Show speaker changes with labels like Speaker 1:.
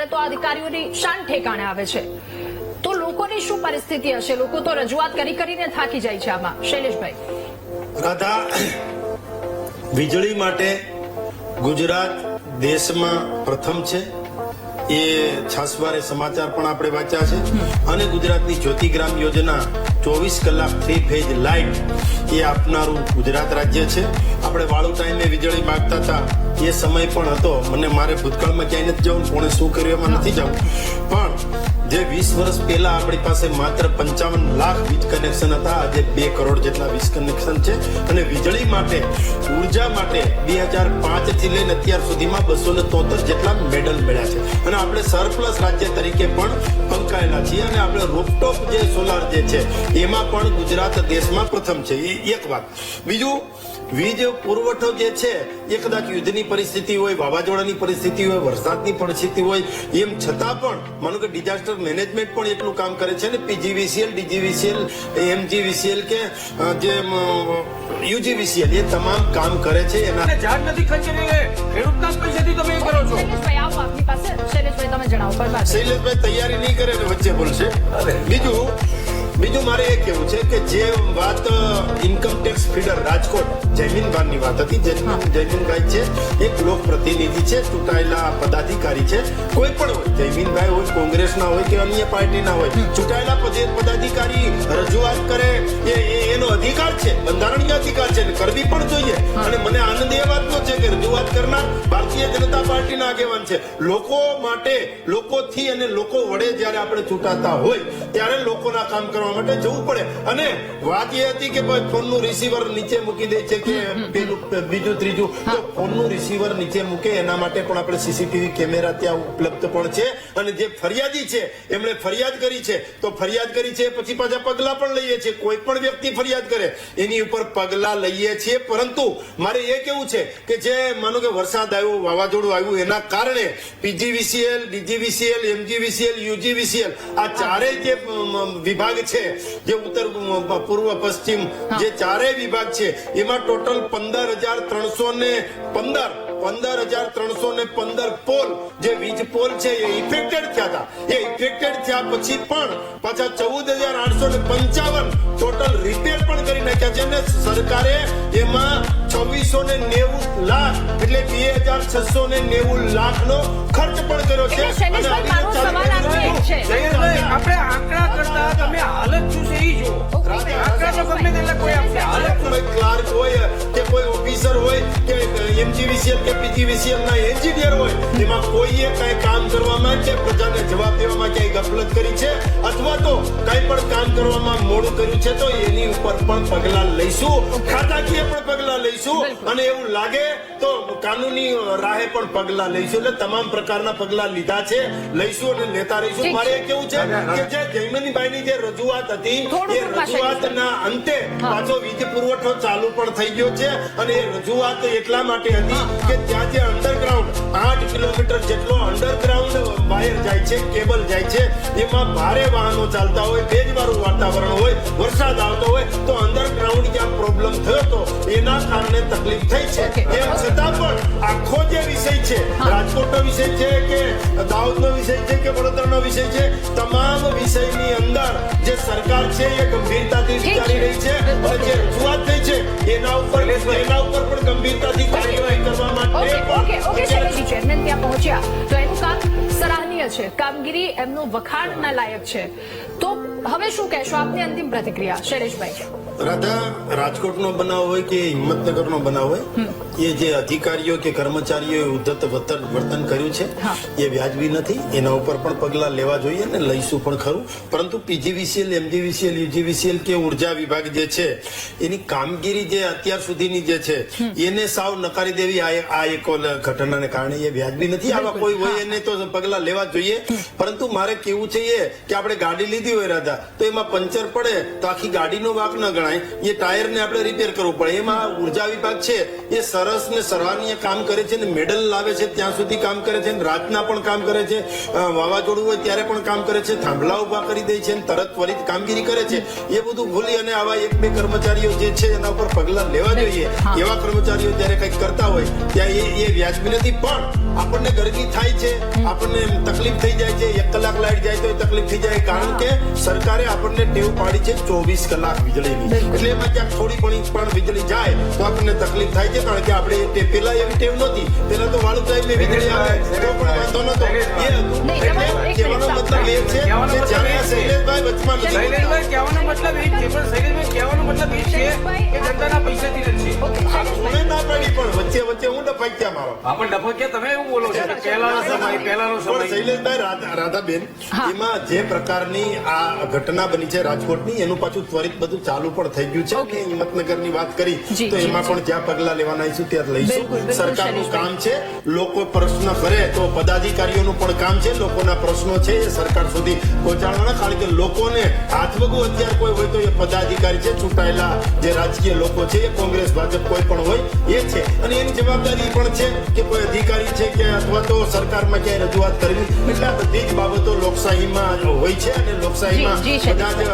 Speaker 1: તો અધિકારીઓની શાન ઠેકાણે આવે છે તો લોકોની શું પરિસ્થિતિ હશે? લોકો તો રજૂઆત કરીને થાકી જાય છે. આમાં શૈલેષભાઈ,
Speaker 2: રાધા, વીજળી માટે ગુજરાત દેશમાં પ્રથમ છે. એ છાસવારે સમાચાર પણ આપણે વાંચ્યા છે. અને ગુજરાતની જ્યોતિગ્રામ યોજના 24 કલાક 3 ફેઝ લાઇટ એ આપનારું ગુજરાત રાજ્ય છે. આપણે વાળું ટાઈમે વીજળી માંગતા હતા એ સમય પણ હતો. મને મારે ભૂતકાળમાં ક્યાંય નથી જવું, કોણે શું કર્યું એમાં નથી જવું, પણ જે 20 વર્ષ પહેલા આપણી પાસે માત્ર 55 લાખ વીજ કનેક્શન હતા, આજે 2 કરોડ જેટલા વીજ કનેક્શન છે. અને વીજળી માટે, ઉર્જા માટે 2005 થી લઈને અત્યાર સુધીમાં 273 જેટલા મેડલ મળ્યા છે. અને આપણે સરપ્લસ રાજ્ય તરીકે પણ પંકાયેલા છીએ. અને આપણે રૂફટોપ જે સોલાર જે છે એમાં પણ ગુજરાત દેશમાં પ્રથમ છે. એ એક વાત. બીજું, વીજ પુરવઠો જે છે એ કદાચ યુદ્ધની પરિસ્થિતિ હોય, વાવાઝોડાની પરિસ્થિતિ હોય, વરસાદની પરિસ્થિતિ હોય, એમ છતાં પણ માનો કે ડિઝાસ્ટર મેનેજમેન્ટ પણ એટલું કામ કરે છે ને. પીજીવીસીએલ, ડીજીવીસીએલ, એમજીવીસીએલ કે જે યુજીવીસીએલ એ તમામ કામ કરે છે. એના
Speaker 3: ઝાડ નથી ખંચેરી, ખેડૂતના પૈસાથી તમે એ કરો છો.
Speaker 1: શૈલેષભાઈ, આવો આપની પાસે. શૈલેષભાઈ, તમે જણાવો.
Speaker 2: શૈલેષભાઈ તૈયારી નહીં કરે ને વચ્ચે બોલશે. બીજું મારે એ કેવું છે કે જે વાત ઇન્કમ ટેક્સ ફીડર રાજકોટ જયમીનભાઈની વાત હતી, જયમીનભાઈ છે એક લોક પ્રતિનિધિ છે, ચૂંટાયેલા પદાધિકારી છે. કોઈ પણ હોય, જયમીનભાઈ હોય, કોંગ્રેસના હોય કે અન્ય પાર્ટીના હોય, ચૂંટાયેલા પદાધિકારી રજૂઆત કરે એનો અધિકાર છે, બંધારણીય અધિકાર છે, કરવી પણ જોઈએ. અને મને આનંદ એ વાતનો છે કે રજૂઆત કરનાર ભારતીય જનતા પાર્ટીના આગેવાન છે. લોકો માટે, લોકોથી અને લોકો વડે જયારે આપણે ચૂંટાતા હોય ત્યારે લોકોના કામ કરવા માટે જવું પડે. અને વાત એ હતી કે ફોનનું રિસીવર નીચે મૂકી દે છે કે પેલું બીજું ત્રીજું, તો ફોનનું રિસીવર નીચે મૂકે એના માટે પણ આપણે સીસીટીવી કેમેરા ત્યાં ઉપલબ્ધ પણ છે. અને જે ફરિયાદી છે એમણે ફરિયાદ કરી છે, તો ફરિયાદ કરી છે પછી પાછા પગલા પણ લઈએ છીએ. કોઈ પણ વ્યક્તિ ફરિયાદ કરે એની ઉપર પગલા લઈએ છીએ. પરંતુ મારે એ કેવું છે કે જે માનો કે વરસાદ આવ્યો, વાવાઝોડું આવ્યું, એના કારણે પીજીવીસીએલ, ડીજીવીસીએલ, એમજીવીસીએલ, યુજીવીસીએલ આ ચારેય જે વિભાગ છે, જે ઉત્તર પૂર્વ પશ્ચિમ જે ચારેય વિભાગ છે, એમાં ટોટલ 15,315 પોલ જે વીજ પોલ છે એ ઇફેક્ટેડ થયા હતા. એ ઇફેક્ટેડ થયા પછી પણ પાછા 14,855 ટોટલ રિપેર પણ કરી નાખ્યા છે. અને સરકારે એમાં 2690 લાખ એટલે 2,690 લાખનો ખર્ચ પણ કર્યો છે.
Speaker 1: શૈલેષભાઈ, મારો સવાલ આનો એક છે.
Speaker 3: આપણે આંકડા કરતા તમે હાલત શું છે એ જો. આંકડા તો ગમે તેટલા કોઈ આપણે હાલત
Speaker 2: કોઈ ક્લાર્ક હોય કે કોઈ ઓફિસર હોય કે એમજીવીસીએલ કે પીજીવીસીએલ ના એન્જિનિયર હોય, એમાં કોઈએ કઈ કામ કરવામાં કે પ્રજાને જવાબ દેવામાં ક્યાંય ગફલત કરી છે અથવા તો કઈ પણ કામ કરવામાં મોડું કર્યું છે, તો એની ઉપર પણ પગલા લઈશું, ખાતાકીય પણ પગલા લઈશું. અને એવું લાગે તો કાનૂની રાહે પણ પગલા લઈશું. એટલે તમામ પ્રકારના પગલા લીધા છે, લઈશું અને લેતા રહીશું. મારે એ કેવું છે કે જે જયમીનભાઈની જે રજૂઆત હતી એ રજૂઆતના અંતે પાછો વીજ પુરવઠો ચાલુ પણ થઈ ગયો છે. અને એ રજૂઆત એટલા માટે હતી કે ત્યાં જે અંડરગ્રાઉન્ડ 8 કિલોમીટર જેટલો અંડરગ્રાઉન્ડ વાયર જાય છે, કેબલ જાય છે, એમાં ભારે વાહનો ચાલતા હોય, ભેજવાળું વાતાવરણ હોય, વરસાદ આવતો હોય, તો અંડરગ્રાઉન્ડ જ્યાં પ્રોબ્લેમ થયો હતો એના કારણે તકલીફ થઈ છે. એમ છતાં પણ આખો જે વિષય છે, રાજકોટનો વિષય છે કે દાહોદનો વિષય છે કે વડોદરાનો વિષય છે, તમામ વિષયની અંદર જે સરકાર છે એ ગંભીરતાથી વિચારી રહી છે. અને જે રજૂઆત થઈ છે એના ઉપર પણ ગંભીરતાથી કાર્યવાહી કરવા માટે
Speaker 1: શૈલેષજી, ચેરમેન ત્યાં પહોંચ્યા તો એનું કામ સરાહનીય છે, કામગીરી એમનું વખાણના લાયક છે. તો હવે શું કહેશો? આપની અંતિમ પ્રતિક્રિયા શૈલેષભાઈ.
Speaker 2: રાધા, રાજકોટનો બનાવ હોય કે હિંમતનગરનો બનાવ હોય, એ જે અધિકારીઓ કે કર્મચારીઓ ઉદ્ધત વર્તન કર્યું છે એ વ્યાજબી નથી. એના ઉપર પણ પગલા લેવા જોઈએ અને લઈશું પણ ખરું. પરંતુ પીજીવીસીએલ, એમજીવીસીએલ, યુજીવીસીએલ કે ઉર્જા વિભાગ જે છે એની કામગીરી જે અત્યાર સુધીની જે છે એને સાવ નકારી દેવી આ એક ઘટનાને કારણે એ વ્યાજબી નથી. આવા કોઈ હોય એને તો પગલા લેવા જોઈએ. પરંતુ મારે કેવું છે એ કે આપણે ગાડી લીધી હોય રાધા, તો એમાં પંચર પડે તો આખી ગાડીનો વાંક ન ગણાય. એ ટાયરને આપણે રિપેર કરવું પડે. એમાં ઉર્જા વિભાગ છે એ સરસ ને સરાહનીય કામ કરે છે, ને મેડલ લાવે છે ત્યાં સુધી કામ કરે છે, રાતના પણ કામ કરે છે, વાવાઝોડું હોય ત્યારે પણ કામ કરે છે, થાંભલા ઉભા કરી દે છે, તરત ત્વરિત કામગીરી કરે છે. એ બધું ભૂલી અને આવા 1-2 કર્મચારીઓ જે છે એના ઉપર પગલા લેવા જોઈએ. એવા કર્મચારીઓ જયારે કંઈક કરતા હોય ત્યાં એ વ્યાજબી નથી. પણ આપણને ગરમી થાય છે, આપણને તકલીફ થઈ જાય છે, 1 કલાક લાઈટ જાય તો તકલીફ થઈ જાય, કારણ કે સરકારે આપણને ટેવ પાડી છે 24 કલાક વીજળીની. એટલે એમાં ક્યાંક થોડી ઘણી પણ વીજળી જાય તો આપણને તકલીફ થાય છે, કારણ કે આપણે પેલા એવી ટેવ નહોતી. પેલા તો વાળું ટાઈમે વીજળી આવે તો પણ વાંધો નતો. એ હતું. એટલે કહેવાનો મતલબ એ છે કે જ્યારે આ શૈલેષભાઈ વચમાં નથી.
Speaker 3: શૈલેષભાઈ કહેવાનો મતલબ એ જ છે, પણ શૈલેષભાઈ કહેવાનો મતલબ એ છે કે જનતાના પૈસાથી નથી.
Speaker 2: આ મને ના પડી, પણ વચ્ચે વચ્ચે હું ડફાક્યા મારો.
Speaker 3: આપણે ડફક્યા તમે એવું બોલો છો કે પહેલાનો
Speaker 2: પણ
Speaker 3: સમય
Speaker 2: શૈલેષભાઈ રાધાબેન, એમાં જે પ્રકારની આ ઘટના બની છે રાજકોટની, એનું પાછું ત્વરિત બધું ચાલુ પણ થઈ ગયું છે. હિંમતનગરની વાત કરી તો એમાં પણ જ્યાં પગલા લેવાના આવીશું ત્યાં લઈશું. સરકારનું કામ છે, લોકો પ્રશ્ન કરે તો પદાધિકારીઓનું પણ કામ છે લોકોના પ્રશ્નો છે એ સરકાર સુધી પહોંચાડવાના. કારણ કે લોકોને હાથવગું અત્યારે કોઈ હોય તો એ પદાધિકારી છે, ચૂંટાયેલા જે રાજકીય લોકો છે, એ કોંગ્રેસ ભાજપ કોઈ પણ હોય એ છે, અને એની જવાબદારી પણ છે કે કોઈ અધિકારી છે કે અથવા તો સરકારમાં ક્યાંય રજૂઆત કરવી. એટલે આ બધી જ બાબતો લોકશાહીમાં હોય છે, અને લોકશાહીમાં બધા જ